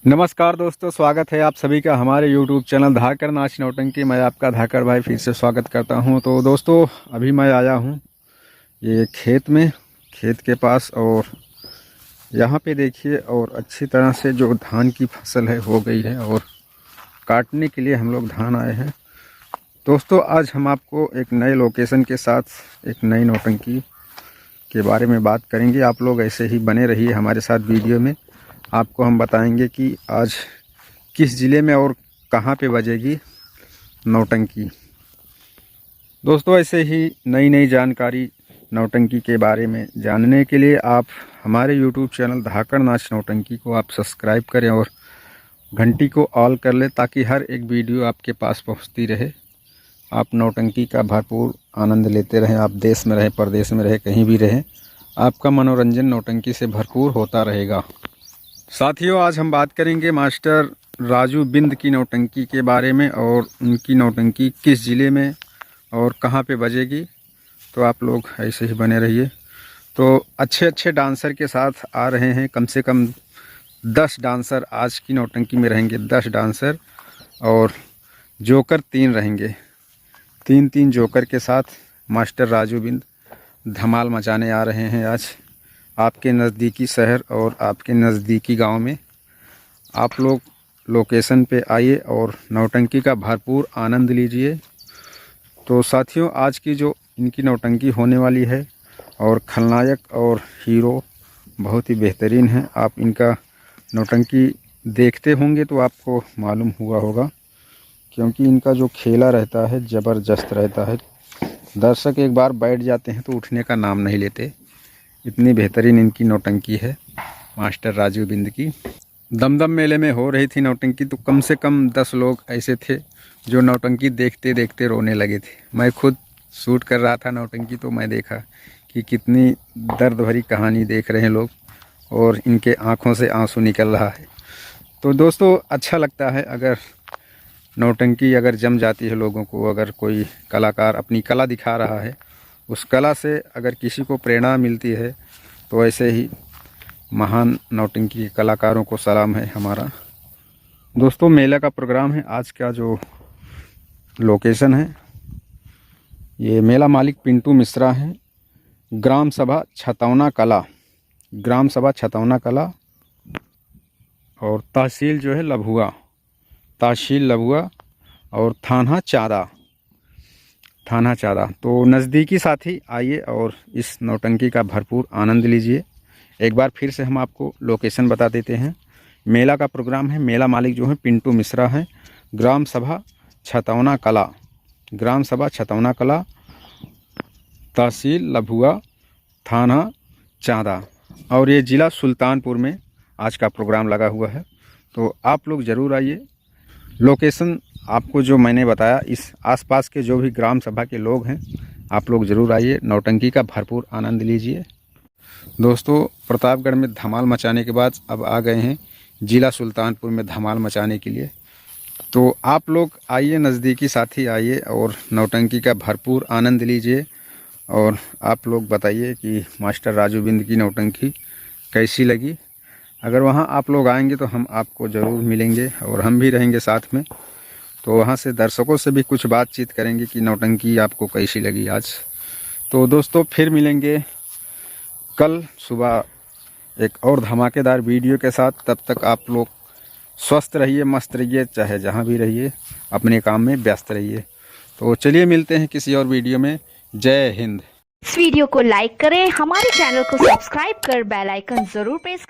नमस्कार दोस्तों, स्वागत है आप सभी का हमारे YouTube चैनल धाकर नाच नौटंकी। मैं आपका धाकर भाई फिर से स्वागत करता हूं। तो दोस्तों, अभी मैं आया हूं ये खेत के पास, और यहां पे देखिए, और अच्छी तरह से जो धान की फसल है हो गई है, और काटने के लिए हम लोग धान आए हैं। दोस्तों, आज हम आपको एक नए लोकेशन के साथ एक नई नौटंकी के बारे में बात करेंगे। आप लोग ऐसे ही बने रहिए हमारे साथ वीडियो में। आपको हम बताएंगे कि आज किस ज़िले में और कहां पे बजेगी नौटंकी। दोस्तों, ऐसे ही नई नई जानकारी नौटंकी के बारे में जानने के लिए आप हमारे YouTube चैनल धाकर नाच नौटंकी को आप सब्सक्राइब करें और घंटी को ऑल कर लें, ताकि हर एक वीडियो आपके पास पहुंचती रहे। आप नौटंकी का भरपूर आनंद लेते रहें। आप देश में रहें, परदेश में रहें, कहीं भी रहें, आपका मनोरंजन नौटंकी से भरपूर होता रहेगा। साथियों, आज हम बात करेंगे मास्टर राजू बिंद की नौटंकी के बारे में, और उनकी नौटंकी किस ज़िले में और कहां पे बजेगी। तो आप लोग ऐसे ही बने रहिए। तो अच्छे अच्छे डांसर के साथ आ रहे हैं। कम से कम 10 डांसर आज की नौटंकी में रहेंगे। 10 डांसर, और जोकर 3 रहेंगे। 3 जोकर के साथ मास्टर राजू बिंद धमाल मचाने आ रहे हैं आज आपके नज़दीकी शहर और आपके नज़दीकी गांव में। आप लोग लोकेशन पे आइए और नौटंकी का भरपूर आनंद लीजिए। तो साथियों, आज की जो इनकी नौटंकी होने वाली है, और खलनायक और हीरो बहुत ही बेहतरीन हैं। आप इनका नौटंकी देखते होंगे तो आपको मालूम हुआ होगा, क्योंकि इनका जो खेला रहता है ज़बरदस्त रहता है। दर्शक एक बार बैठ जाते हैं तो उठने का नाम नहीं लेते। इतनी बेहतरीन इनकी नौटंकी है मास्टर राजू बिंद की। दमदम मेले में हो रही थी नौटंकी, तो कम से कम 10 लोग ऐसे थे जो नौटंकी देखते देखते रोने लगे थे। मैं खुद शूट कर रहा था नौटंकी, तो मैं देखा कि कितनी दर्द भरी कहानी देख रहे हैं लोग, और इनके आँखों से आंसू निकल रहा है। तो दोस्तों, अच्छा लगता है अगर नौटंकी अगर जम जाती है लोगों को। अगर कोई कलाकार अपनी कला दिखा रहा है, उस कला से अगर किसी को प्रेरणा मिलती है, तो ऐसे ही महान नौटंकी के कलाकारों को सलाम है हमारा। दोस्तों, मेला का प्रोग्राम है। आज का जो लोकेशन है, ये मेला मालिक पिंटू मिश्रा हैं। ग्राम सभा छतौना कला, ग्राम सभा छतौना कला, और तहसील जो है लभुआ, तहसील लभुआ, और थाना चादा, थाना चादा। तो नज़दीकी साथी आइए और इस नौटंकी का भरपूर आनंद लीजिए। एक बार फिर से हम आपको लोकेशन बता देते हैं। मेला का प्रोग्राम है। मेला मालिक जो है पिंटू मिश्रा हैं। ग्राम सभा छतौना कला, ग्राम सभा छतौना कला, तहसील लभुआ, थाना चादा, और ये ज़िला सुल्तानपुर में आज का प्रोग्राम लगा हुआ है। तो आप लोग ज़रूर आइए। लोकेशन आपको जो मैंने बताया, इस आसपास के जो भी ग्राम सभा के लोग हैं, आप लोग ज़रूर आइए, नौटंकी का भरपूर आनंद लीजिए। दोस्तों, प्रतापगढ़ में धमाल मचाने के बाद अब आ गए हैं ज़िला सुल्तानपुर में धमाल मचाने के लिए। तो आप लोग आइए, नज़दीकी साथी आइए, और नौटंकी का भरपूर आनंद लीजिए। और आप लोग बताइए कि मास्टर राजू बिंद की नौटंकी कैसी लगी। अगर वहाँ आप लोग आएंगे तो हम आपको ज़रूर मिलेंगे, और हम भी रहेंगे साथ में। तो वहाँ से दर्शकों से भी कुछ बातचीत करेंगे कि नौटंकी आपको कैसी लगी आज। तो दोस्तों, फिर मिलेंगे कल सुबह एक और धमाकेदार वीडियो के साथ। तब तक आप लोग स्वस्थ रहिए, मस्त रहिए, चाहे जहाँ भी रहिए, अपने काम में व्यस्त रहिए। तो चलिए, मिलते हैं किसी और वीडियो में। जय हिंद। इस वीडियो को लाइक करें, हमारे चैनल को सब्सक्राइब कर बेल आइकन जरूर प्रेस